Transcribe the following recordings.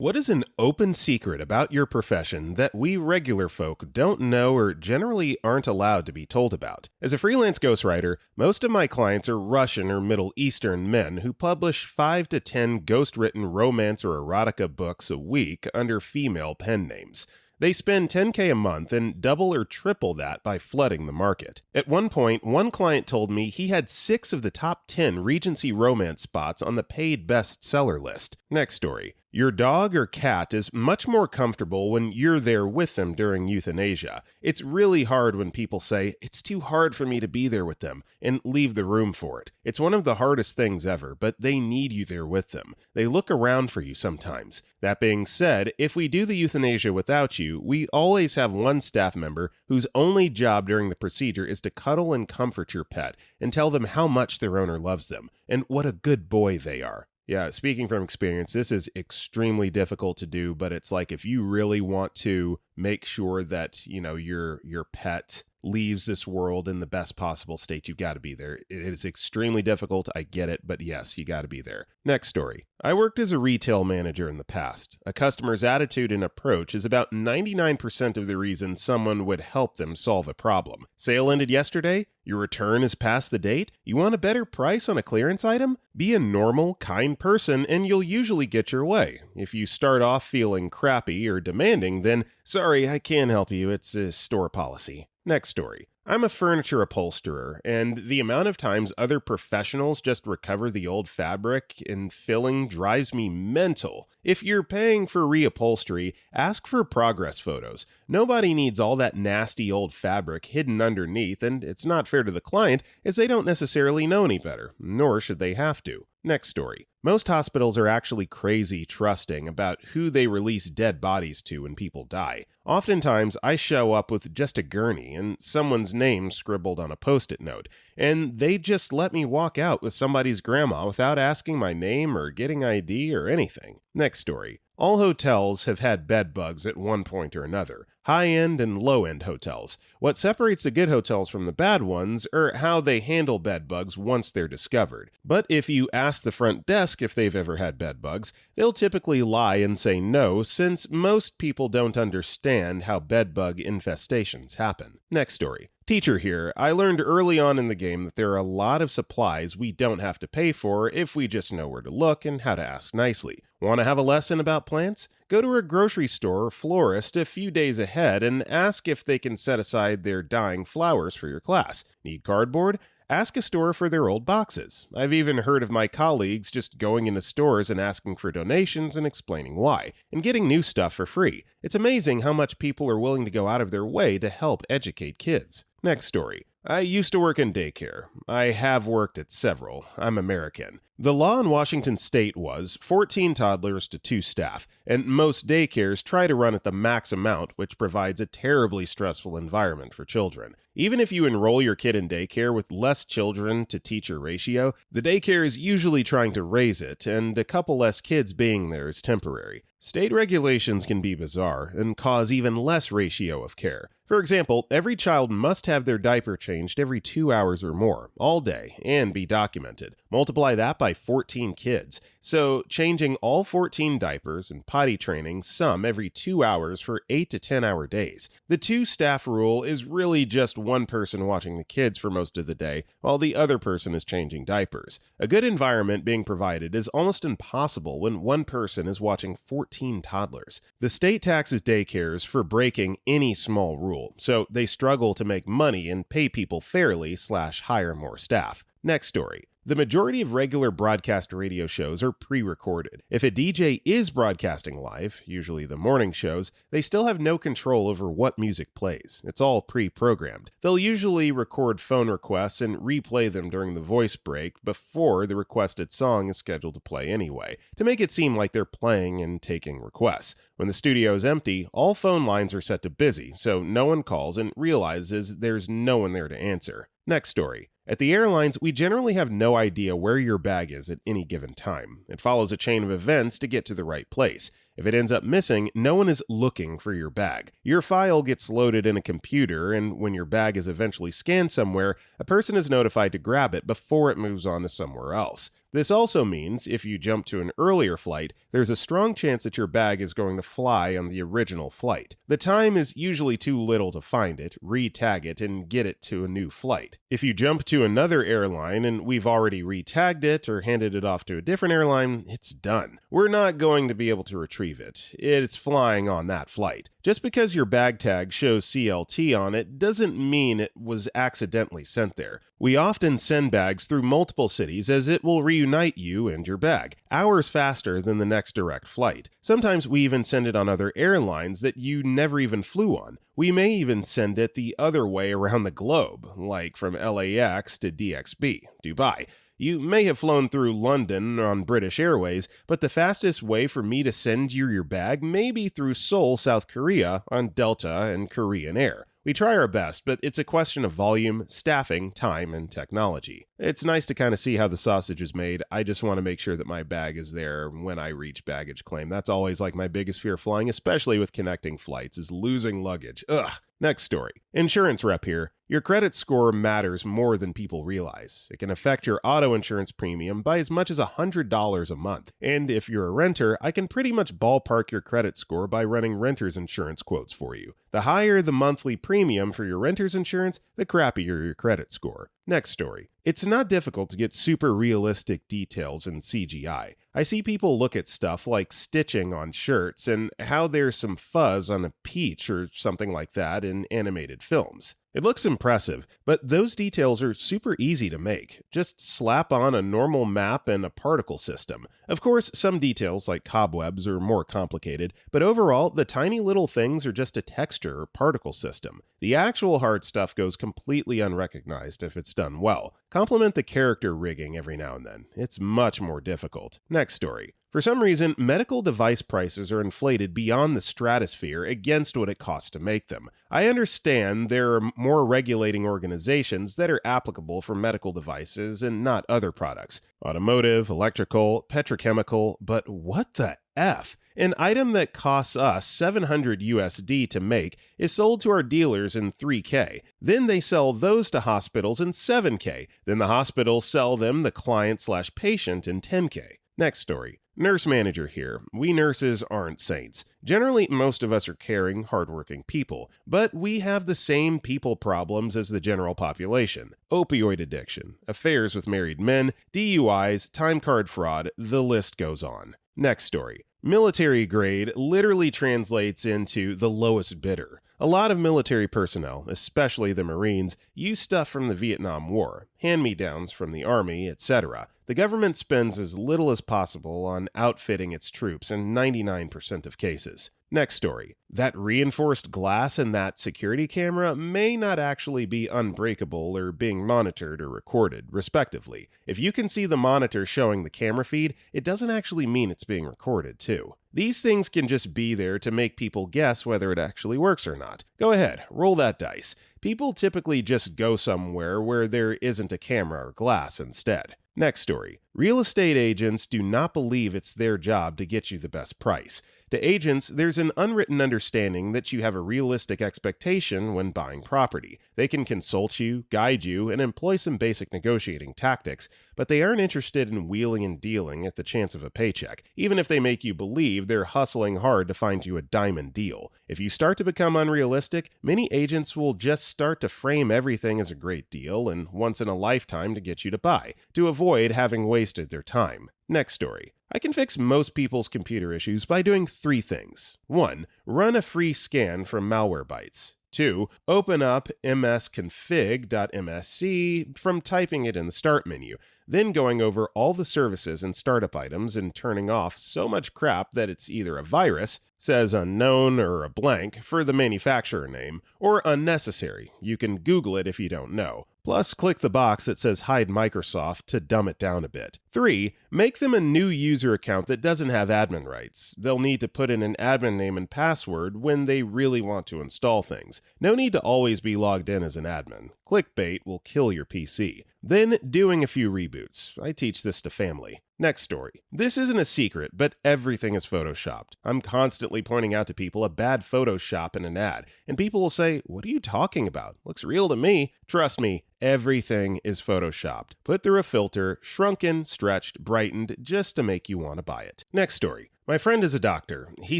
What is an open secret about your profession that we regular folk don't know or generally aren't allowed to be told about? As a freelance ghostwriter, most of my clients are Russian or Middle Eastern men who publish 5 to 10 ghost-written romance or erotica books a week under female pen names. They spend $10K a month and double or triple that by flooding the market. At one point, one client told me he had 6 of the top 10 Regency romance spots on the paid bestseller list. Next story. Your dog or cat is much more comfortable when you're there with them during euthanasia. It's really hard when people say, "It's too hard for me to be there with them," and leave the room for it. It's one of the hardest things ever, but they need you there with them. They look around for you sometimes. That being said, if we do the euthanasia without you, we always have one staff member whose only job during the procedure is to cuddle and comfort your pet and tell them how much their owner loves them and what a good boy they are. Yeah, speaking from experience, this is extremely difficult to do, but it's like if you really want to make sure that, your pet leaves this world in the best possible state, you've got to be there. It is extremely difficult, I get it, but yes, you got to be there. Next story. I worked as a retail manager in the past. A customer's attitude and approach is about 99% of the reason someone would help them solve a problem. Sale ended yesterday? Your return is past the date? You want a better price on a clearance item? Be a normal, kind person and you'll usually get your way. If you start off feeling crappy or demanding, then sorry, I can't help you, it's a store policy. Next story. I'm a furniture upholsterer, and the amount of times other professionals just recover the old fabric and filling drives me mental. If you're paying for reupholstery, ask for progress photos. Nobody needs all that nasty old fabric hidden underneath, and it's not fair to the client as they don't necessarily know any better, nor should they have to. Next story. Most hospitals are actually crazy trusting about who they release dead bodies to when people die. Oftentimes, I show up with just a gurney and someone's name scribbled on a post-it note, and they just let me walk out with somebody's grandma without asking my name or getting ID or anything. Next story. All hotels have had bed bugs at one point or another, high-end and low-end hotels. What separates the good hotels from the bad ones are how they handle bed bugs once they're discovered. But if you ask the front desk if they've ever had bed bugs, they'll typically lie and say no, since most people don't understand how bed bug infestations happen. Next story. Teacher here, I learned early on in the game that there are a lot of supplies we don't have to pay for if we just know where to look and how to ask nicely. Want to have a lesson about plants? Go to a grocery store or florist a few days ahead and ask if they can set aside their dying flowers for your class. Need cardboard? Ask a store for their old boxes. I've even heard of my colleagues just going into stores and asking for donations and explaining why, and getting new stuff for free. It's amazing how much people are willing to go out of their way to help educate kids. Next story. I used to work in daycare. I have worked at several. I'm American. The law in Washington state was 14 toddlers to 2 staff, and most daycares try to run at the max amount, which provides a terribly stressful environment for children. Even if you enroll your kid in daycare with less children to teacher ratio, the daycare is usually trying to raise it, and a couple less kids being there is temporary. State regulations can be bizarre and cause even less ratio of care. For example, every child must have their diaper changed every 2 hours or more, all day, and be documented. Multiply that by 14 kids. So, changing all 14 diapers and potty training some every 2 hours for 8 to 10 hour days. The 2-staff rule is really just one person watching the kids for most of the day, while the other person is changing diapers. A good environment being provided is almost impossible when one person is watching 14 toddlers. The state taxes daycares for breaking any small rule, so they struggle to make money and pay people fairly/hire more staff. Next story. The majority of regular broadcast radio shows are pre-recorded. If a DJ is broadcasting live, usually the morning shows, they still have no control over what music plays. It's all pre-programmed. They'll usually record phone requests and replay them during the voice break before the requested song is scheduled to play anyway, to make it seem like they're playing and taking requests. When the studio is empty, all phone lines are set to busy, so no one calls and realizes there's no one there to answer. Next story. At the airlines, we generally have no idea where your bag is at any given time. It follows a chain of events to get to the right place. If it ends up missing, no one is looking for your bag. Your file gets loaded in a computer, and when your bag is eventually scanned somewhere, a person is notified to grab it before it moves on to somewhere else. This also means if you jump to an earlier flight, there's a strong chance that your bag is going to fly on the original flight. The time is usually too little to find it, re-tag it, and get it to a new flight. If you jump to another airline and we've already re-tagged it or handed it off to a different airline, it's done. We're not going to be able to retrieve it. It's flying on that flight. Just because your bag tag shows CLT on it doesn't mean it was accidentally sent there. We often send bags through multiple cities as it will reunite you and your bag, hours faster than the next direct flight. Sometimes we even send it on other airlines that you never even flew on. We may even send it the other way around the globe, like from LAX to DXB, Dubai. You may have flown through London on British Airways, but the fastest way for me to send you your bag may be through Seoul, South Korea on Delta and Korean Air. We try our best, but it's a question of volume, staffing, time, and technology. It's nice to kind of see how the sausage is made. I just want to make sure that my bag is there when I reach baggage claim. That's always like my biggest fear flying, especially with connecting flights, is losing luggage. Ugh. Next story. Insurance rep here. Your credit score matters more than people realize. It can affect your auto insurance premium by as much as $100 a month. And if you're a renter, I can pretty much ballpark your credit score by running renter's insurance quotes for you. The higher the monthly premium for your renter's insurance, the crappier your credit score. Next story. It's not difficult to get super realistic details in CGI. I see people look at stuff like stitching on shirts and how there's some fuzz on a peach or something like that in animated films. It looks impressive, but those details are super easy to make. Just slap on a normal map and a particle system. Of course, some details like cobwebs are more complicated, but overall, the tiny little things are just a texture or particle system. The actual hard stuff goes completely unrecognized if it's done well. Compliment the character rigging every now and then. It's much more difficult. Next story. For some reason, medical device prices are inflated beyond the stratosphere against what it costs to make them. I understand there are more regulating organizations that are applicable for medical devices and not other products. Automotive, electrical, petrochemical, but what the F? An item that costs us $700 USD to make is sold to our dealers in $3K. Then they sell those to hospitals in $7K. Then the hospitals sell them the client/patient in $10K. Next story. Nurse manager here. We nurses aren't saints. Generally, most of us are caring, hardworking people, but we have the same people problems as the general population. Opioid addiction, affairs with married men, DUIs, time card fraud, the list goes on. Next story. Military grade literally translates into the lowest bidder. A lot of military personnel, especially the Marines, use stuff from the Vietnam War, hand-me-downs from the Army, etc. The government spends as little as possible on outfitting its troops in 99% of cases. Next story. That reinforced glass in that security camera may not actually be unbreakable or being monitored or recorded, respectively. If you can see the monitor showing the camera feed, it doesn't actually mean it's being recorded, too. These things can just be there to make people guess whether it actually works or not. Go ahead, roll that dice. People typically just go somewhere where there isn't a camera or glass instead. Next story. Real estate agents do not believe it's their job to get you the best price. To agents, there's an unwritten understanding that you have a realistic expectation when buying property. They can consult you, guide you, and employ some basic negotiating tactics, but they aren't interested in wheeling and dealing at the chance of a paycheck, even if they make you believe they're hustling hard to find you a diamond deal. If you start to become unrealistic, many agents will just start to frame everything as a great deal and once in a lifetime to get you to buy, to avoid having wasted their time. Next story. I can fix most people's computer issues by doing 3 things. 1. Run a free scan from Malwarebytes. 2. Open up msconfig.msc from typing it in the start menu, then going over all the services and startup items and turning off so much crap that it's either a virus, says unknown or a blank for the manufacturer name, or unnecessary. You can Google it if you don't know. Plus, click the box that says Hide Microsoft to dumb it down a bit. 3. Make them a new user account that doesn't have admin rights. They'll need to put in an admin name and password when they really want to install things. No need to always be logged in as an admin. Clickbait will kill your PC. Then, doing a few reboots. I teach this to family. Next story. This isn't a secret, but everything is photoshopped. I'm constantly pointing out to people a bad Photoshop in an ad, and people will say, "What are you talking about? Looks real to me." Trust me, everything is photoshopped. Put through a filter, shrunken, stretched, brightened, just to make you want to buy it. Next story. My friend is a doctor. He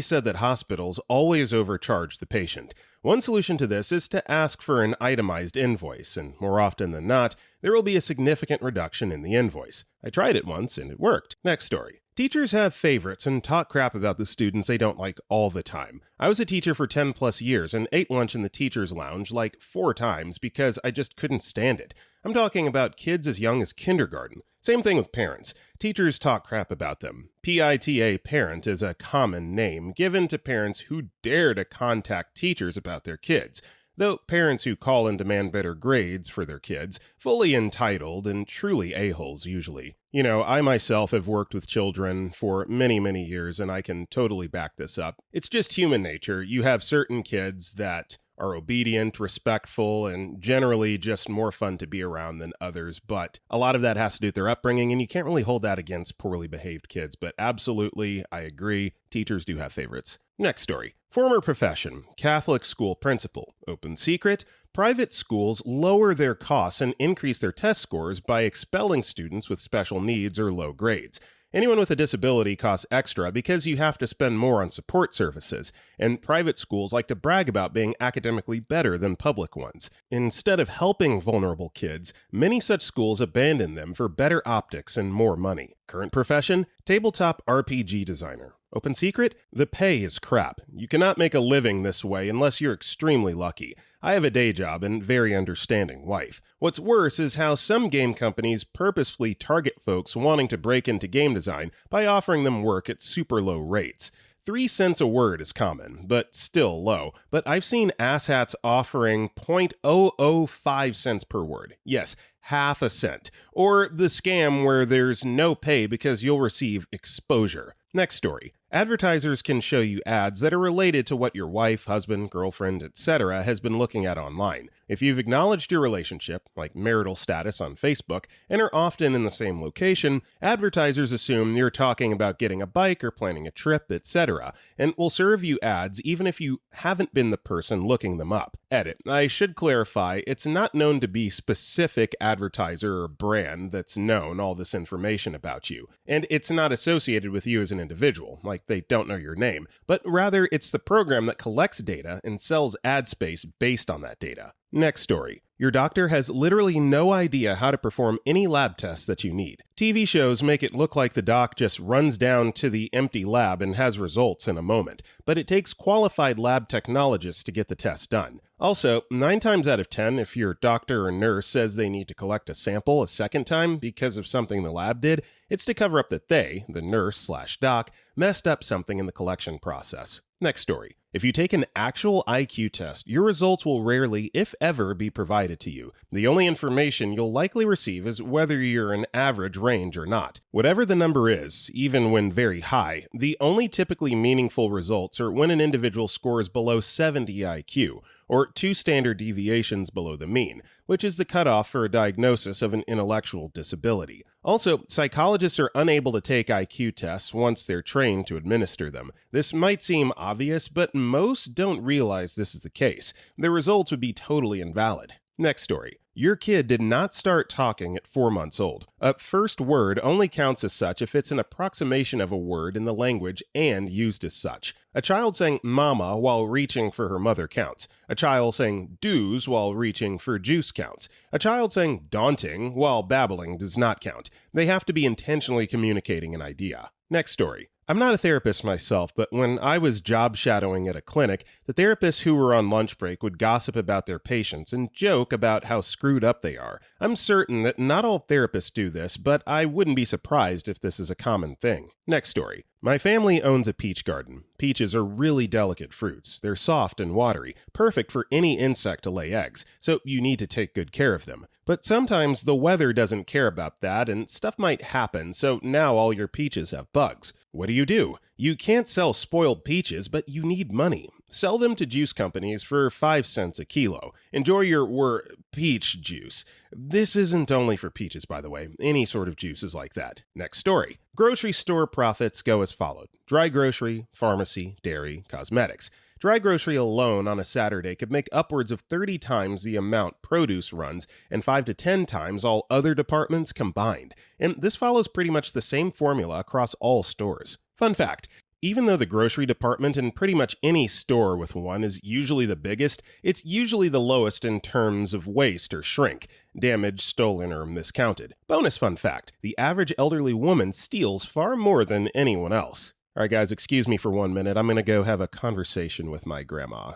said that hospitals always overcharge the patient. One solution to this is to ask for an itemized invoice, and more often than not, there will be a significant reduction in the invoice. I tried it once, and it worked. Next story. Teachers have favorites and talk crap about the students they don't like all the time. I was a teacher for 10 plus years and ate lunch in the teacher's lounge like 4 times because I just couldn't stand it. I'm talking about kids as young as kindergarten. Same thing with parents. Teachers talk crap about them. PITA parent is a common name given to parents who dare to contact teachers about their kids. Though parents who call and demand better grades for their kids, fully entitled and truly a-holes usually. You know, I myself have worked with children for many years and I can totally back this up. It's just human nature. You have certain kids that are obedient, respectful, and generally just more fun to be around than others, but a lot of that has to do with their upbringing, and you can't really hold that against poorly behaved kids, but absolutely, I agree, teachers do have favorites. Next story. Former profession, Catholic school principal. Open secret, private schools lower their costs and increase their test scores by expelling students with special needs or low grades. Anyone with a disability costs extra because you have to spend more on support services, and private schools like to brag about being academically better than public ones. Instead of helping vulnerable kids, many such schools abandon them for better optics and more money. Current profession, tabletop RPG designer. Open secret, the pay is crap. You cannot make a living this way unless you're extremely lucky. I have a day job and very understanding wife. What's worse is how some game companies purposefully target folks wanting to break into game design by offering them work at super low rates. 3 cents a word is common, but still low. But I've seen asshats offering 0.005 cents per word. Yes, half a cent. Or the scam where there's no pay because you'll receive exposure. Next story. Advertisers can show you ads that are related to what your wife, husband, girlfriend, etc. has been looking at online. If you've acknowledged your relationship, like marital status on Facebook, and are often in the same location, advertisers assume you're talking about getting a bike or planning a trip, etc., and will serve you ads even if you haven't been the person looking them up. Edit. I should clarify, it's not known to be specific advertiser or brand that's known all this information about you, and it's not associated with you as an individual, like they don't know your name, but rather it's the program that collects data and sells ad space based on that data. Next story. Your doctor has literally no idea how to perform any lab tests that you need. TV shows make it look like the doc just runs down to the empty lab and has results in a moment, but it takes qualified lab technologists to get the test done. Also, 9 times out of 10, if your doctor or nurse says they need to collect a sample a second time because of something the lab did, it's to cover up that they, the nurse/doc, messed up something in the collection process. Next story. If you take an actual IQ test, your results will rarely, if ever, be provided to you. The only information you'll likely receive is whether you're in average range or not. Whatever the number is, even when very high, the only typically meaningful results are when an individual scores below 70 IQ, or 2 standard deviations below the mean, which is the cutoff for a diagnosis of an intellectual disability. Also, psychologists are unable to take IQ tests once they're trained to administer them. This might seem obvious, but most don't realize this is the case. Their results would be totally invalid. Next story. Your kid did not start talking at 4 months old. A first word only counts as such if it's an approximation of a word in the language and used as such. A child saying mama while reaching for her mother counts. A child saying doos while reaching for juice counts. A child saying daunting while babbling does not count. They have to be intentionally communicating an idea. Next story. I'm not a therapist myself, but when I was job shadowing at a clinic, the therapists who were on lunch break would gossip about their patients and joke about how screwed up they are. I'm certain that not all therapists do this, but I wouldn't be surprised if this is a common thing. Next story. My family owns a peach garden. Peaches are really delicate fruits. They're soft and watery, perfect for any insect to lay eggs, so you need to take good care of them. But sometimes the weather doesn't care about that and stuff might happen, so now all your peaches have bugs. What do? You can't sell spoiled peaches, but you need money. Sell them to juice companies for 5 cents a kilo. Enjoy your peach juice. This isn't only for peaches, by the way. Any sort of juice is like that. Next story. Grocery store profits go as followed. Dry grocery, pharmacy, dairy, cosmetics. Dry grocery alone on a Saturday could make upwards of 30 times the amount produce runs and 5 to 10 times all other departments combined. And this follows pretty much the same formula across all stores. Fun fact. Even though the grocery department in pretty much any store with one is usually the biggest, it's usually the lowest in terms of waste or shrink, damaged, stolen, or miscounted. Bonus fun fact, the average elderly woman steals far more than anyone else. All right, guys, excuse me for 1 minute. I'm going to go have a conversation with my grandma.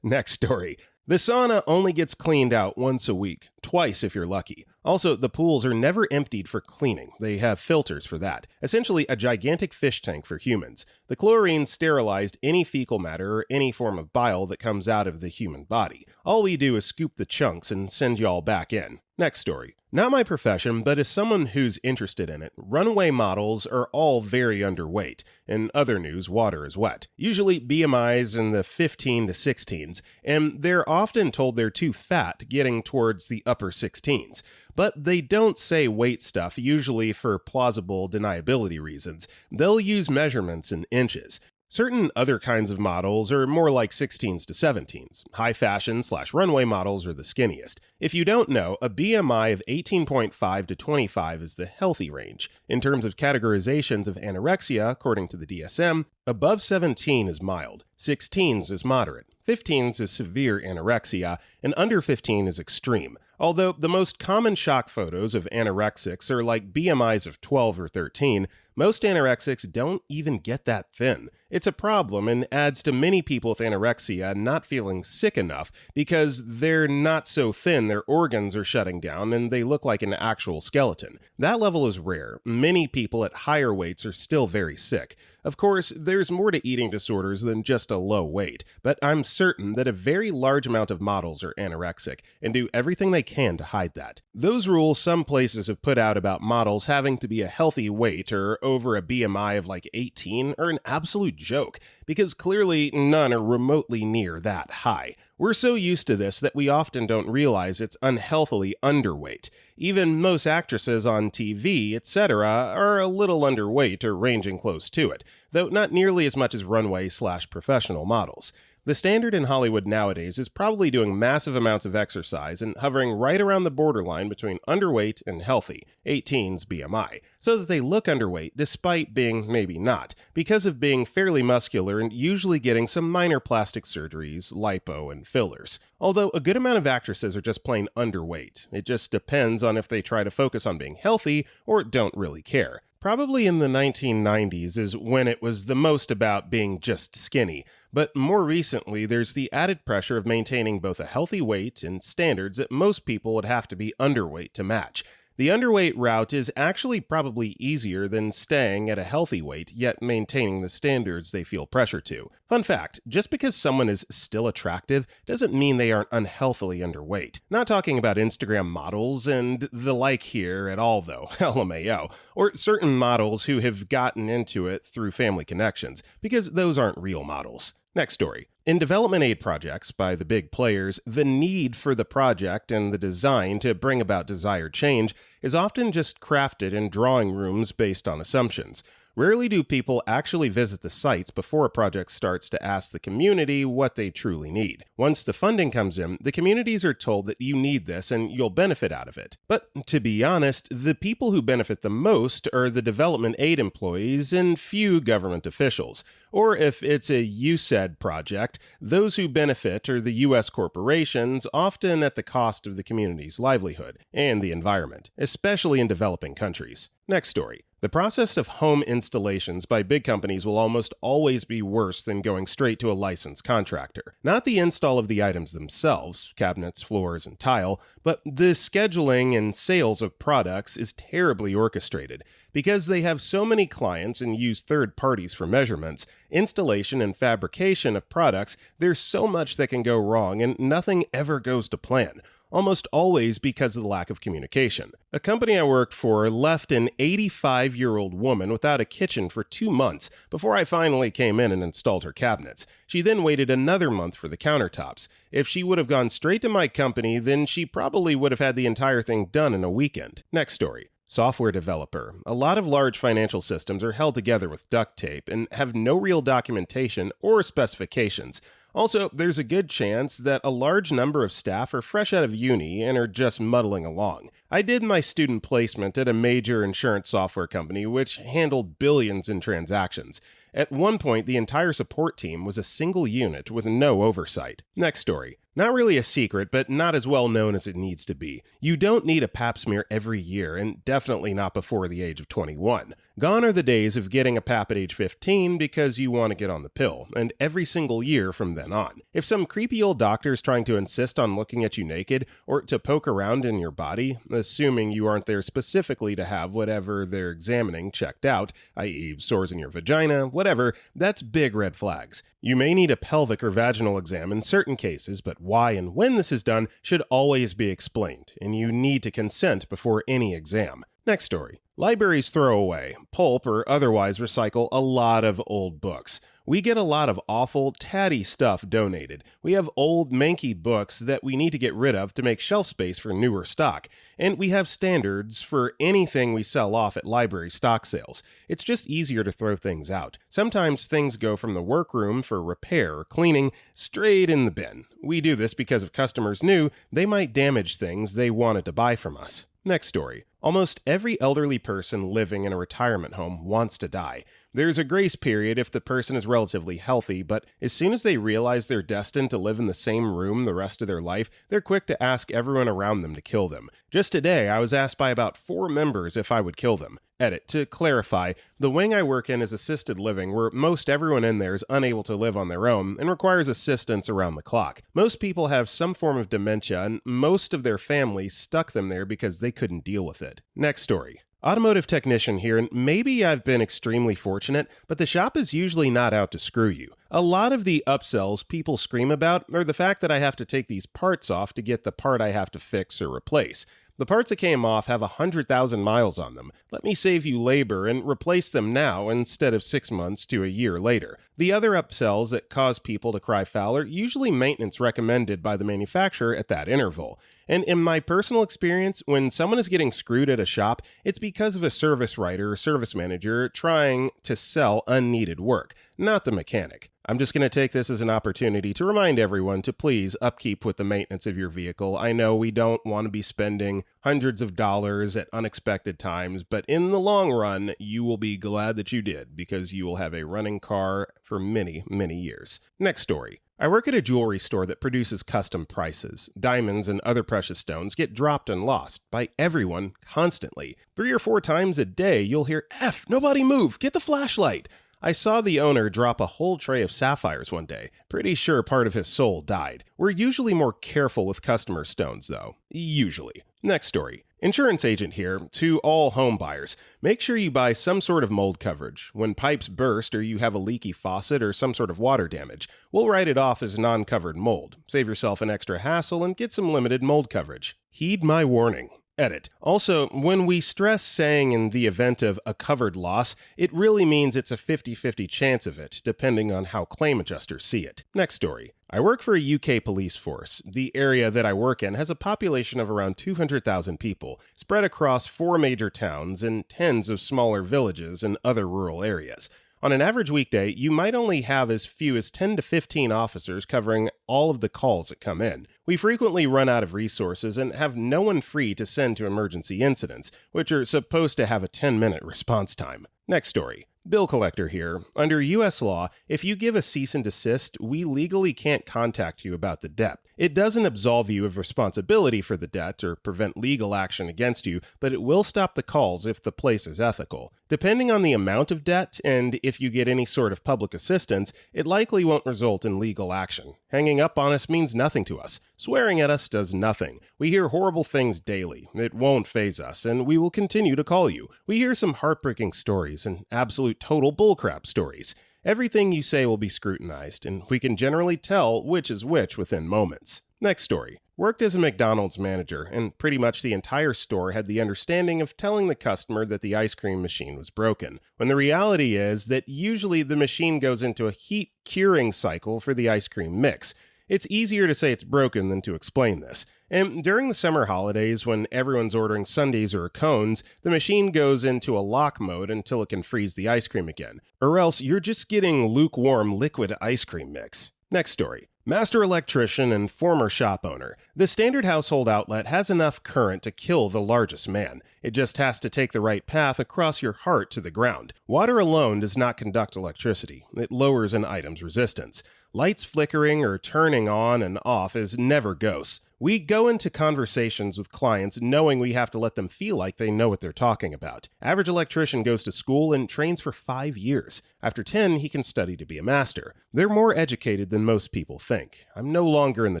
Next story. The sauna only gets cleaned out once a week, twice if you're lucky. Also, the pools are never emptied for cleaning. They have filters for that. Essentially, a gigantic fish tank for humans. The chlorine sterilized any fecal matter or any form of bile that comes out of the human body. All we do is scoop the chunks and send y'all back in. Next story. Not my profession, but as someone who's interested in it, runaway models are all very underweight. In other news, water is wet. Usually BMIs in the 15 to 16s, and they're often told they're too fat, getting towards the upper 16s. But they don't say weight stuff, usually for plausible deniability reasons. They'll use measurements in inches. Certain other kinds of models are more like 16s to 17s. High fashion / runway models are the skinniest. If you don't know, a BMI of 18.5 to 25 is the healthy range. In terms of categorizations of anorexia, according to the DSM, above 17 is mild, 16s is moderate, 15s is severe anorexia, and under 15 is extreme. Although the most common shock photos of anorexics are like BMIs of 12 or 13, most anorexics don't even get that thin. It's a problem and adds to many people with anorexia not feeling sick enough because they're not so thin their organs are shutting down and they look like an actual skeleton. That level is rare. Many people at higher weights are still very sick. Of course, there's more to eating disorders than just a low weight, but I'm certain that a very large amount of models are anorexic and do everything they can to hide that. Those rules some places have put out about models having to be a healthy weight or over a BMI of like 18 are an absolute joke, because clearly none are remotely near that high. We're so used to this that we often don't realize it's unhealthily underweight. Even most actresses on TV, etc., are a little underweight or ranging close to it, though not nearly as much as runway / professional models. The standard in Hollywood nowadays is probably doing massive amounts of exercise and hovering right around the borderline between underweight and healthy, 18's BMI, so that they look underweight despite being maybe not, because of being fairly muscular and usually getting some minor plastic surgeries, lipo, and fillers. Although a good amount of actresses are just plain underweight. It just depends on if they try to focus on being healthy or don't really care. Probably in the 1990s is when it was the most about being just skinny, but more recently there's the added pressure of maintaining both a healthy weight and standards that most people would have to be underweight to match. The underweight route is actually probably easier than staying at a healthy weight, yet maintaining the standards they feel pressure to. Fun fact, just because someone is still attractive doesn't mean they aren't unhealthily underweight. Not talking about Instagram models and the like here at all though, LMAO, or certain models who have gotten into it through family connections, because those aren't real models. Next story. In development aid projects by the big players, the need for the project and the design to bring about desired change is often just crafted in drawing rooms based on assumptions. Rarely do people actually visit the sites before a project starts to ask the community what they truly need. Once the funding comes in, the communities are told that you need this and you'll benefit out of it. But to be honest, the people who benefit the most are the development aid employees and few government officials. Or if it's a USAID project, those who benefit are the U.S. corporations, often at the cost of the community's livelihood and the environment, especially in developing countries. Next story. The process of home installations by big companies will almost always be worse than going straight to a licensed contractor. Not the install of the items themselves, cabinets, floors, and tile, but the scheduling and sales of products is terribly orchestrated. Because they have so many clients and use third parties for measurements, installation and fabrication of products, there's so much that can go wrong and nothing ever goes to plan. almost always because of the lack of communication. A company I worked for left an 85-year-old woman without a kitchen for 2 months before I finally came in and installed her cabinets. She then waited another month for the countertops. If she would have gone straight to my company, then she probably would have had the entire thing done in a weekend. Next story. Software developer. A lot of large financial systems are held together with duct tape and have no real documentation or specifications. Also, there's a good chance that a large number of staff are fresh out of uni and are just muddling along. I did my student placement at a major insurance software company which handled billions in transactions. At one point, the entire support team was a single unit with no oversight. Next story. Not really a secret, but not as well known as it needs to be. You don't need a pap smear every year, and definitely not before the age of 21. Gone are the days of getting a pap at age 15 because you want to get on the pill, and every single year from then on. If some creepy old doctor is trying to insist on looking at you naked, or to poke around in your body, assuming you aren't there specifically to have whatever they're examining checked out, i.e. sores in your vagina, whatever, that's big red flags. You may need a pelvic or vaginal exam in certain cases, but why and when this is done should always be explained, and you need to consent before any exam. Next story. Libraries throw away, pulp, or otherwise recycle a lot of old books. We get a lot of awful, tatty stuff donated. We have old, manky books that we need to get rid of to make shelf space for newer stock. And we have standards for anything we sell off at library stock sales. It's just easier to throw things out. Sometimes things go from the workroom for repair or cleaning straight in the bin. We do this because if customers knew, they might damage things they wanted to buy from us. Next story. Almost every elderly person living in a retirement home wants to die. There's a grace period if the person is relatively healthy, but as soon as they realize they're destined to live in the same room the rest of their life, they're quick to ask everyone around them to kill them. Just today, I was asked by about 4 members if I would kill them. Edit. To clarify, the wing I work in is assisted living, where most everyone in there is unable to live on their own and requires assistance around the clock. Most people have some form of dementia, and most of their families stuck them there because they couldn't deal with it. Next story. Automotive technician here, and maybe I've been extremely fortunate, but the shop is usually not out to screw you. A lot of the upsells people scream about are the fact that I have to take these parts off to get the part I have to fix or replace. The parts that came off have 100,000 miles on them. Let me save you labor and replace them now instead of 6 months to a year later. The other upsells that cause people to cry foul are usually maintenance recommended by the manufacturer at that interval. And in my personal experience, when someone is getting screwed at a shop, it's because of a service writer or service manager trying to sell unneeded work, not the mechanic. I'm just going to take this as an opportunity to remind everyone to please upkeep with the maintenance of your vehicle. I know we don't want to be spending hundreds of dollars at unexpected times, but in the long run, you will be glad that you did because you will have a running car for many, many years. Next story. I work at a jewelry store that produces custom prices. Diamonds and other precious stones get dropped and lost by everyone constantly. 3 or 4 times a day, you'll hear, "F, nobody move, get the flashlight." I saw the owner drop a whole tray of sapphires one day. Pretty sure part of his soul died. We're usually more careful with customer stones, though. Usually. Next story. Insurance agent here. To all home buyers, make sure you buy some sort of mold coverage. When pipes burst or you have a leaky faucet or some sort of water damage, we'll write it off as non-covered mold. Save yourself an extra hassle and get some limited mold coverage. Heed my warning. Edit. Also, when we stress saying in the event of a covered loss, it really means it's a 50-50 chance of it, depending on how claim adjusters see it. Next story. I work for a UK police force. The area that I work in has a population of around 200,000 people, spread across 4 major towns and tens of smaller villages and other rural areas. On an average weekday, you might only have as few as 10 to 15 officers covering all of the calls that come in. We frequently run out of resources and have no one free to send to emergency incidents, which are supposed to have a 10-minute response time. Next story. Bill collector here. Under U.S. law, if you give a cease and desist, we legally can't contact you about the debt. It doesn't absolve you of responsibility for the debt or prevent legal action against you, but it will stop the calls if the place is ethical. Depending on the amount of debt and if you get any sort of public assistance, it likely won't result in legal action. Hanging up on us means nothing to us. Swearing at us does nothing. We hear horrible things daily. It won't faze us, and we will continue to call you. We hear some heartbreaking stories and absolute total bullcrap stories. Everything you say will be scrutinized, and we can generally tell which is which within moments. Next story. Worked as a McDonald's manager, and pretty much the entire store had the understanding of telling the customer that the ice cream machine was broken, when the reality is that usually the machine goes into a heat curing cycle for the ice cream mix. It's easier to say it's broken than to explain this. And during the summer holidays, when everyone's ordering sundaes or cones, the machine goes into a lock mode until it can freeze the ice cream again. Or else you're just getting lukewarm liquid ice cream mix. Next story. Master electrician and former shop owner. The standard household outlet has enough current to kill the largest man. It just has to take the right path across your heart to the ground. Water alone does not conduct electricity. It lowers an item's resistance. Lights flickering or turning on and off is never ghosts. We go into conversations with clients knowing we have to let them feel like they know what they're talking about. Average electrician goes to school and trains for 5 years. After 10, he can study to be a master. They're more educated than most people think. I'm no longer in the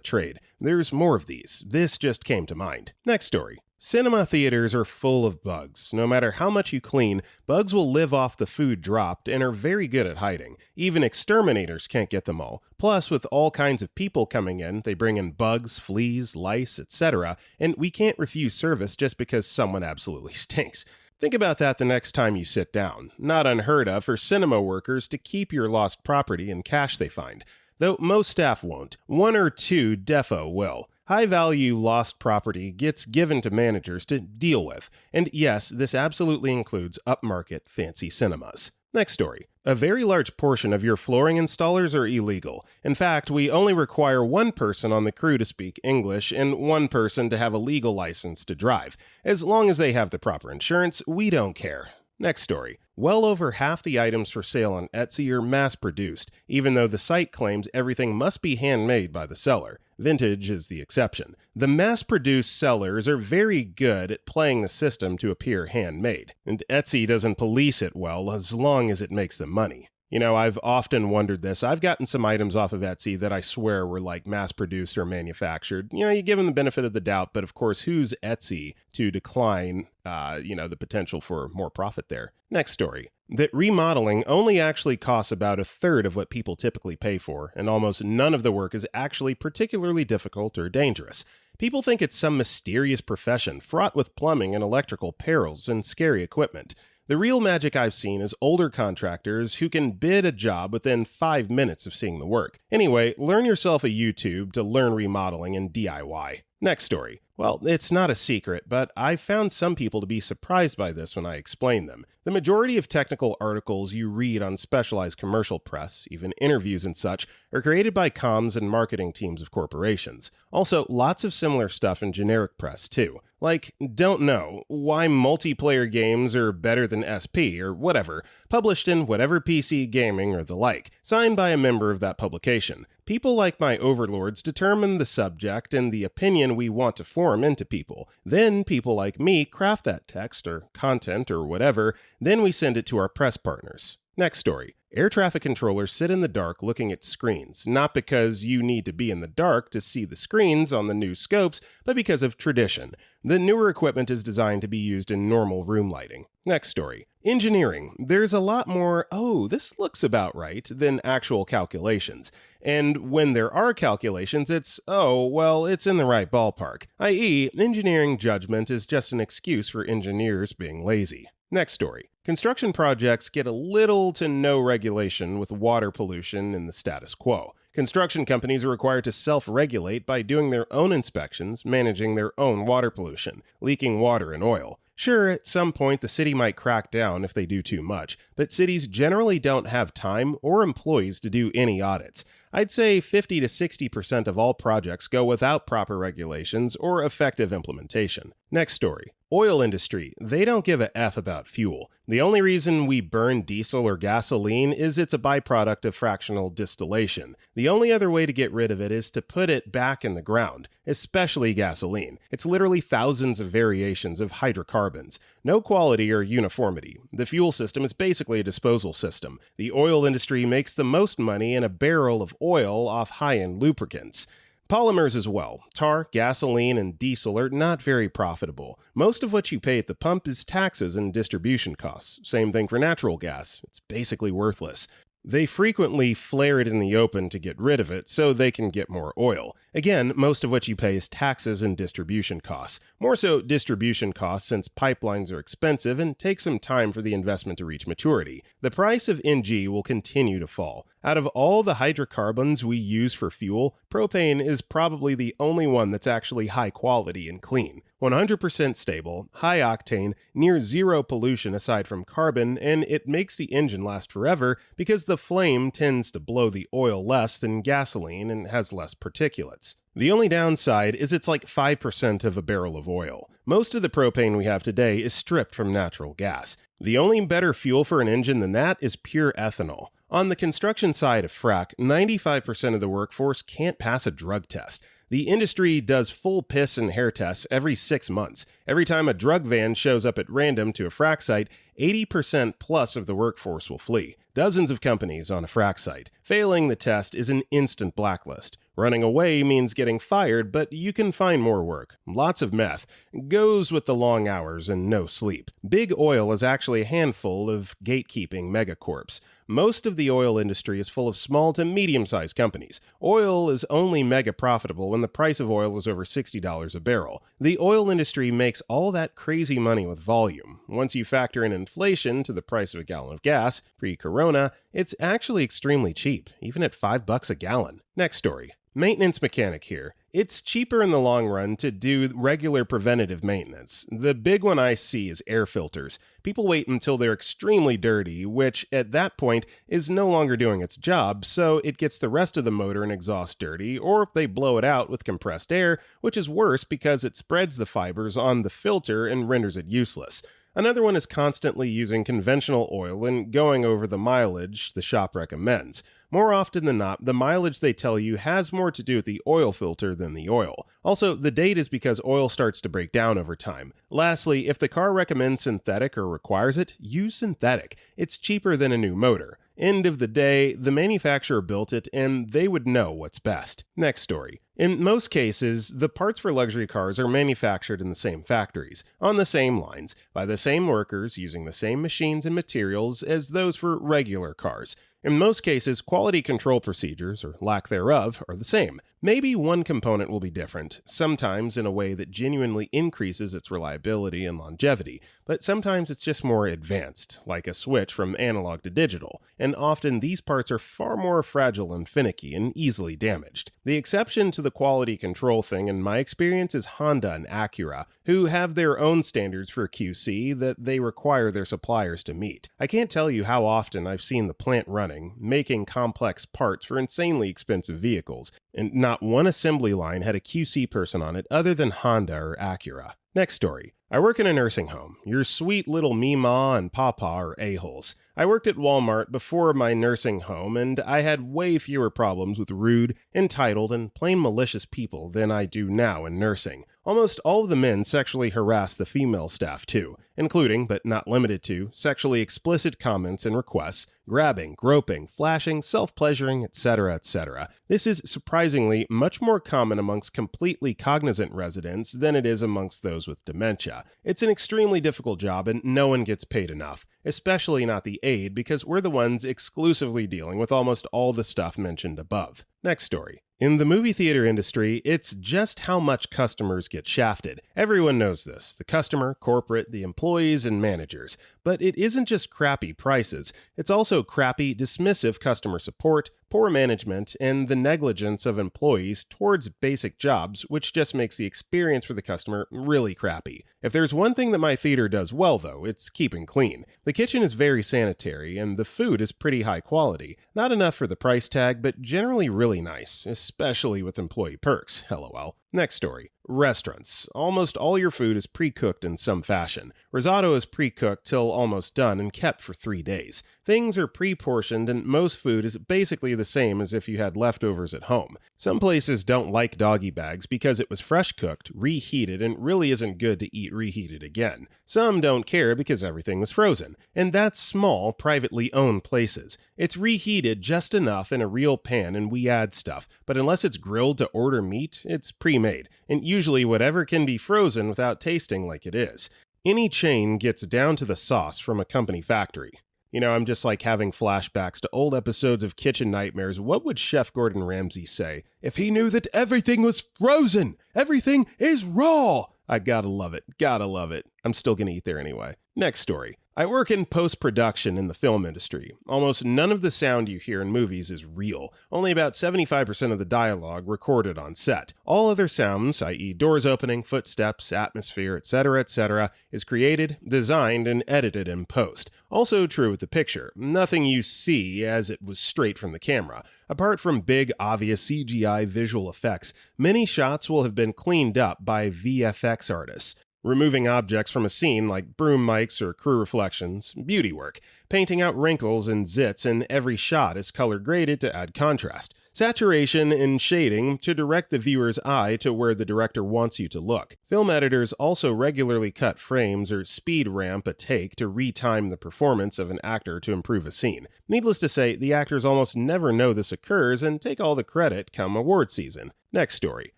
trade. There's more of these. This just came to mind. Next story. Cinema theaters are full of bugs. No matter how much you clean, bugs will live off the food dropped and are very good at hiding. Even exterminators can't get them all. Plus, with all kinds of people coming in, they bring in bugs, fleas, lice, etc., and we can't refuse service just because someone absolutely stinks. Think about that the next time you sit down. Not unheard of for cinema workers to keep your lost property and cash they find. Though most staff won't. 1 or 2 defo will. High-value lost property gets given to managers to deal with. And yes, this absolutely includes upmarket fancy cinemas. Next story. A very large portion of your flooring installers are illegal. In fact, we only require 1 person on the crew to speak English and 1 person to have a legal license to drive. As long as they have the proper insurance, we don't care. Next story. Well over half the items for sale on Etsy are mass-produced, even though the site claims everything must be handmade by the seller. Vintage is the exception. The mass-produced sellers are very good at playing the system to appear handmade, and Etsy doesn't police it well as long as it makes them money. You know, I've often wondered this. I've gotten some items off of Etsy that I swear were like mass-produced or manufactured. You know, you give them the benefit of the doubt, but of course, who's Etsy to decline, the potential for more profit there? Next story. That remodeling only actually costs about 1/3 of what people typically pay for, and almost none of the work is actually particularly difficult or dangerous. People think it's some mysterious profession fraught with plumbing and electrical perils and scary equipment. The real magic I've seen is older contractors who can bid a job within 5 minutes of seeing the work. Anyway, learn yourself a YouTube to learn remodeling and DIY. Next story. Well, it's not a secret, but I've found some people to be surprised by this when I explain them. The majority of technical articles you read on specialized commercial press, even interviews and such, are created by comms and marketing teams of corporations. Also, lots of similar stuff in generic press, too. Like, don't know, why multiplayer games are better than SP or whatever, published in whatever PC gaming or the like, signed by a member of that publication. People like my overlords determine the subject and the opinion we want to form into people. Then people like me craft that text or content or whatever, then we send it to our press partners. Next story. Air traffic controllers sit in the dark looking at screens, not because you need to be in the dark to see the screens on the new scopes, but because of tradition. The newer equipment is designed to be used in normal room lighting. Next story. Engineering. There's a lot more, this looks about right, than actual calculations. And when there are calculations, it's in the right ballpark. i.e., engineering judgment is just an excuse for engineers being lazy. Next story. Construction projects get a little to no regulation with water pollution in the status quo. Construction companies are required to self-regulate by doing their own inspections, managing their own water pollution, leaking water and oil. Sure, at some point the city might crack down if they do too much, but cities generally don't have time or employees to do any audits. I'd say 50 to 60% of all projects go without proper regulations or effective implementation. Next story. Oil industry. They don't give a F about fuel. The only reason we burn diesel or gasoline is it's a byproduct of fractional distillation. The only other way to get rid of it is to put it back in the ground, especially gasoline. It's literally thousands of variations of hydrocarbons. No quality or uniformity. The fuel system is basically a disposal system. The oil industry makes the most money in a barrel of oil off high-end lubricants. Polymers as well. Tar, gasoline, and diesel are not very profitable. Most of what you pay at the pump is taxes and distribution costs. Same thing for natural gas. It's basically worthless. They frequently flare it in the open to get rid of it so they can get more oil. Again, most of what you pay is taxes and distribution costs. More so distribution costs since pipelines are expensive and take some time for the investment to reach maturity. The price of NG will continue to fall. Out of all the hydrocarbons we use for fuel, propane is probably the only one that's actually high quality and clean. 100% stable, high octane, near zero pollution aside from carbon, and it makes the engine last forever because the flame tends to blow the oil less than gasoline and has less particulates. The only downside is it's like 5% of a barrel of oil. Most of the propane we have today is stripped from natural gas. The only better fuel for an engine than that is pure ethanol. On the construction side of frac, 95% of the workforce can't pass a drug test. The industry does full piss and hair tests every 6 months. Every time a drug van shows up at random to a frac site, 80% plus of the workforce will flee. Dozens of companies on a frac site. Failing the test is an instant blacklist. Running away means getting fired, but you can find more work. Lots of meth. Goes with the long hours and no sleep. Big oil is actually a handful of gatekeeping megacorps. Most of the oil industry is full of small to medium-sized companies. Oil is only mega profitable when the price of oil is over $60 a barrel. The oil industry makes all that crazy money with volume. Once you factor in inflation to the price of a gallon of gas, pre-corona, it's actually extremely cheap, even at $5 a gallon. Next story. Maintenance mechanic here. It's cheaper in the long run to do regular preventative maintenance. The big one I see is air filters. People wait until they're extremely dirty, which at that point is no longer doing its job, so it gets the rest of the motor and exhaust dirty, or they blow it out with compressed air, which is worse because it spreads the fibers on the filter and renders it useless. Another one is constantly using conventional oil and going over the mileage the shop recommends. More often than not, the mileage they tell you has more to do with the oil filter than the oil. Also, the date is because oil starts to break down over time. Lastly, if the car recommends synthetic or requires it, use synthetic. It's cheaper than a new motor. End of the day, the manufacturer built it and they would know what's best. Next story. In most cases, the parts for luxury cars are manufactured in the same factories, on the same lines, by the same workers using the same machines and materials as those for regular cars. In most cases, quality control procedures, or lack thereof, are the same. Maybe one component will be different, sometimes in a way that genuinely increases its reliability and longevity, but sometimes it's just more advanced, like a switch from analog to digital, and often these parts are far more fragile and finicky and easily damaged. The exception to the quality control thing in my experience is Honda and Acura, who have their own standards for QC that they require their suppliers to meet. I can't tell you how often I've seen the plant running, making complex parts for insanely expensive vehicles, and not one assembly line had a QC person on it other than Honda or Acura. Next story. I work in a nursing home. Your sweet little Meemaw and Papa are a-holes. I worked at Walmart before my nursing home, and I had way fewer problems with rude, entitled, and plain malicious people than I do now in nursing. Almost all of the men sexually harass the female staff too, including, but not limited to, sexually explicit comments and requests, grabbing, groping, flashing, self-pleasuring, etc., etc. This is surprisingly much more common amongst completely cognizant residents than it is amongst those with dementia. It's an extremely difficult job and no one gets paid enough, especially not the aide because we're the ones exclusively dealing with almost all the stuff mentioned above. Next story. In the movie theater industry, it's just how much customers get shafted. Everyone knows this. The customer, corporate, the employees, and managers. But it isn't just crappy prices. It's also crappy, dismissive customer support, poor management, and the negligence of employees towards basic jobs, which just makes the experience for the customer really crappy. If there's one thing that my theater does well, though, it's keeping clean. The kitchen is very sanitary, and the food is pretty high quality. Not enough for the price tag, but generally really nice, especially with employee perks, lol. Next story. Restaurants. Almost all your food is pre-cooked in some fashion. Risotto is pre-cooked till almost done and kept for 3 days. Things are pre-portioned and most food is basically the same as if you had leftovers at home. Some places don't like doggy bags because it was fresh cooked, reheated, and really isn't good to eat reheated again. Some don't care because everything was frozen. And that's small, privately owned places. It's reheated just enough in a real pan and we add stuff, but unless it's grilled to order meat, it's pre-made, and usually whatever can be frozen without tasting like it is. Any chain gets down to the sauce from a company factory. I'm just like having flashbacks to old episodes of Kitchen Nightmares. What would Chef Gordon Ramsay say if he knew that everything was frozen? Everything is raw. I gotta love it. Gotta love it. I'm still gonna eat there anyway. Next story. I work in post-production in the film industry. Almost none of the sound you hear in movies is real. Only about 75% of the dialogue recorded on set. All other sounds, i.e. doors opening, footsteps, atmosphere, etc., is created, designed, and edited in post. Also true with the picture. Nothing you see as it was straight from the camera. Apart from big, obvious CGI visual effects, many shots will have been cleaned up by VFX artists. Removing objects from a scene like broom mics or crew reflections, beauty work. Painting out wrinkles and zits in every shot is color graded to add contrast. Saturation and shading to direct the viewer's eye to where the director wants you to look. Film editors also regularly cut frames or speed ramp a take to retime the performance of an actor to improve a scene. Needless to say, the actors almost never know this occurs and take all the credit come award season. Next story.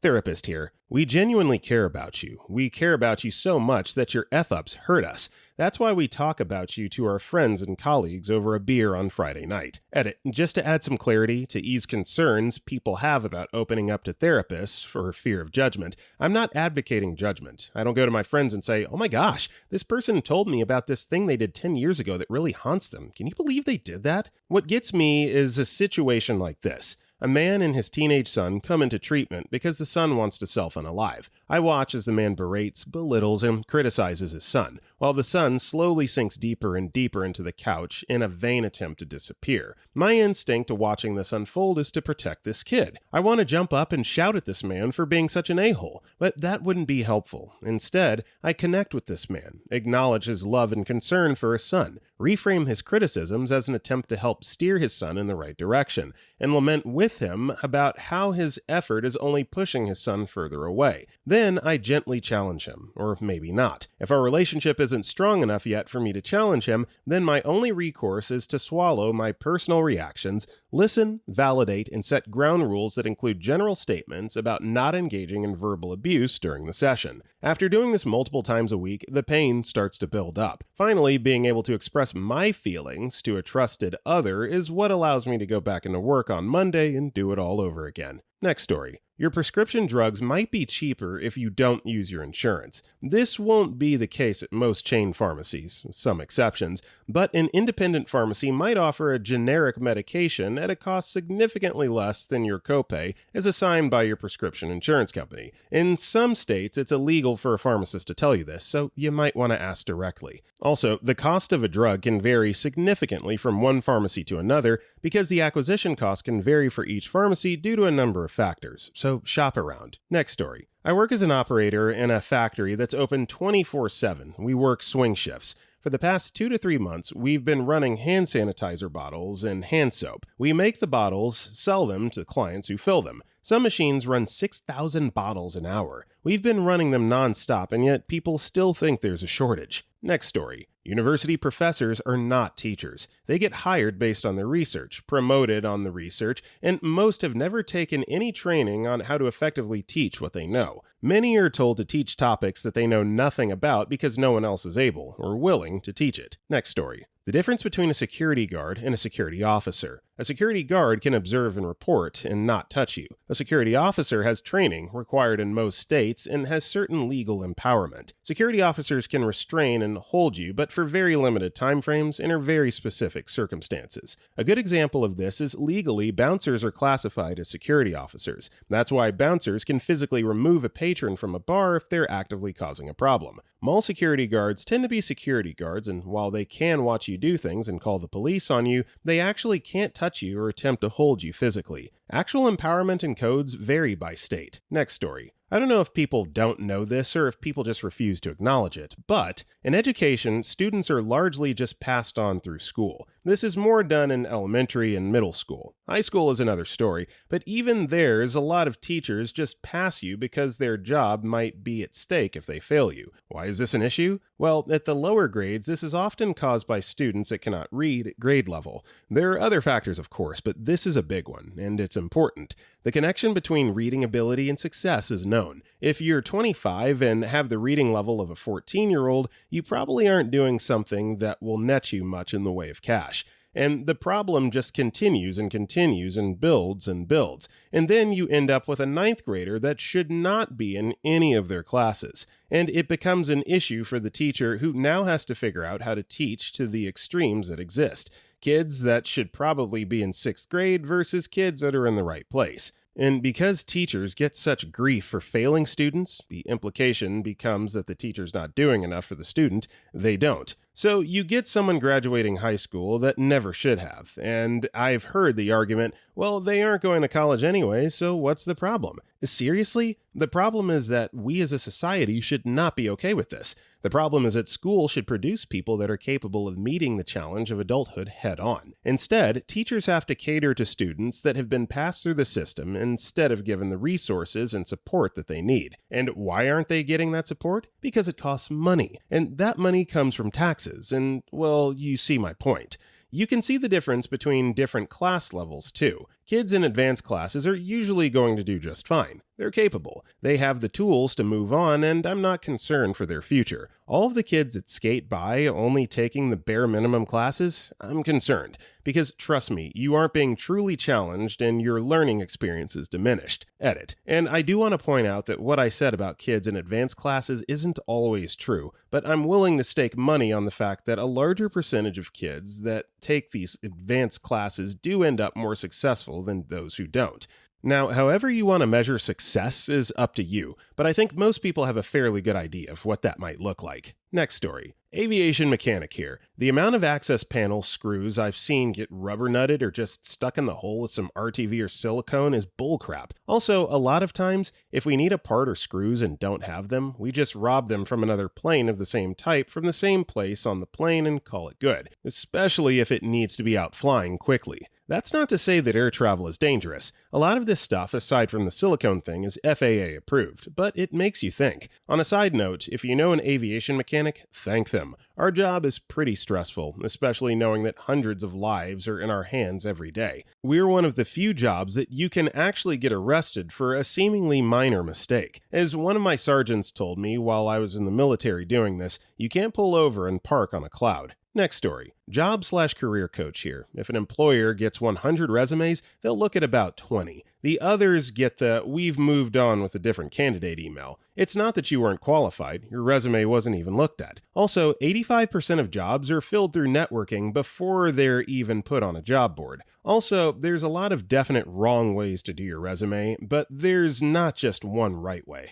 Therapist here. We genuinely care about you. We care about you so much that your F-ups hurt us. That's why we talk about you to our friends and colleagues over a beer on Friday night. Edit. Just to add some clarity to ease concerns people have about opening up to therapists for fear of judgment, I'm not advocating judgment. I don't go to my friends and say, oh my gosh, this person told me about this thing they did 10 years ago that really haunts them. Can you believe they did that? What gets me is a situation like this. A man and his teenage son come into treatment because the son wants to self-unalive. I watch as the man berates, belittles, and criticizes his son, while the son slowly sinks deeper and deeper into the couch in a vain attempt to disappear. My instinct to watching this unfold is to protect this kid. I want to jump up and shout at this man for being such an a-hole, but that wouldn't be helpful. Instead, I connect with this man, acknowledge his love and concern for his son, reframe his criticisms as an attempt to help steer his son in the right direction, and lament with him about how his effort is only pushing his son further away. Then I gently challenge him, or maybe not. If our relationship isn't strong enough yet for me to challenge him, then my only recourse is to swallow my personal reactions, listen, validate, and set ground rules that include general statements about not engaging in verbal abuse during the session. After doing this multiple times a week, the pain starts to build up. Finally, being able to express my feelings to a trusted other is what allows me to go back into work on Monday and do it all over again. Next story. Your prescription drugs might be cheaper if you don't use your insurance. This won't be the case at most chain pharmacies, some exceptions, but an independent pharmacy might offer a generic medication at a cost significantly less than your copay as assigned by your prescription insurance company. In some states, it's illegal for a pharmacist to tell you this, so you might want to ask directly. Also, the cost of a drug can vary significantly from one pharmacy to another because the acquisition cost can vary for each pharmacy due to a number of factors, so shop around. Next story. I work as an operator in a factory that's open 24/7. We work swing shifts. For the past 2 to 3 months, we've been running hand sanitizer bottles and hand soap. We make the bottles, sell them to clients who fill them. Some machines run 6,000 bottles an hour. We've been running them non-stop, and yet people still think there's a shortage. Next story. University professors are not teachers. They get hired based on their research, promoted on the research, and most have never taken any training on how to effectively teach what they know. Many are told to teach topics that they know nothing about because no one else is able or willing to teach it. Next story. The difference between a security guard and a security officer. A security guard can observe and report and not touch you. A security officer has training required in most states and has certain legal empowerment. Security officers can restrain and hold you, but for very limited time frames and in very specific circumstances. A good example of this is legally, bouncers are classified as security officers. That's why bouncers can physically remove a patron from a bar if they're actively causing a problem. Mall security guards tend to be security guards, and while they can watch you do things and call the police on you, they actually can't touch you or attempt to hold you physically. Actual empowerment and codes vary by state. Next story. I don't know if people don't know this or if people just refuse to acknowledge it, but in education, students are largely just passed on through school. This is more done in elementary and middle school. High school is another story, but even there's a lot of teachers just pass you because their job might be at stake if they fail you. Why is this an issue? Well, at the lower grades, this is often caused by students that cannot read at grade level. There are other factors, of course, but this is a big one, and it's important. The connection between reading ability and success is known. If you're 25 and have the reading level of a 14-year-old, you probably aren't doing something that will net you much in the way of cash. And the problem just continues and continues and builds and builds. And then you end up with a ninth grader that should not be in any of their classes. And it becomes an issue for the teacher who now has to figure out how to teach to the extremes that exist. Kids that should probably be in 6th grade versus kids that are in the right place. And because teachers get such grief for failing students, the implication becomes that the teacher's not doing enough for the student. They don't. So you get someone graduating high school that never should have. And I've heard the argument, well, they aren't going to college anyway, so what's the problem? Seriously? The problem is that we as a society should not be okay with this. The problem is that school should produce people that are capable of meeting the challenge of adulthood head on. Instead, teachers have to cater to students that have been passed through the system instead of given the resources and support that they need. And why aren't they getting that support? Because it costs money. And that money comes from taxes. And, well, you see my point. You can see the difference between different class levels, too. Kids in advanced classes are usually going to do just fine. They're capable. They have the tools to move on, and I'm not concerned for their future. All of the kids that skate by only taking the bare minimum classes, I'm concerned. Because trust me, you aren't being truly challenged and your learning experience is diminished. Edit. And I do want to point out that what I said about kids in advanced classes isn't always true, but I'm willing to stake money on the fact that a larger percentage of kids that take these advanced classes do end up more successful than those who don't. Now, however you want to measure success is up to you, but I think most people have a fairly good idea of what that might look like. Next story. Aviation mechanic here. The amount of access panel screws I've seen get rubber nutted or just stuck in the hole with some RTV or silicone is bullcrap. Also, a lot of times, if we need a part or screws and don't have them, we just rob them from another plane of the same type from the same place on the plane and call it good, especially if it needs to be out flying quickly. That's not to say that air travel is dangerous. A lot of this stuff, aside from the silicone thing, is FAA approved, but it makes you think. On a side note, if you know an aviation mechanic, thank them. Our job is pretty stressful, especially knowing that hundreds of lives are in our hands every day. We're one of the few jobs that you can actually get arrested for a seemingly minor mistake. As one of my sergeants told me while I was in the military doing this, you can't pull over and park on a cloud. Next story. Job/career coach here. If an employer gets 100 resumes, they'll look at about 20. The others get the "we've moved on with a different candidate" email. It's not that you weren't qualified, your resume wasn't even looked at. Also, 85% of jobs are filled through networking before they're even put on a job board. Also, there's a lot of definite wrong ways to do your resume, but there's not just one right way.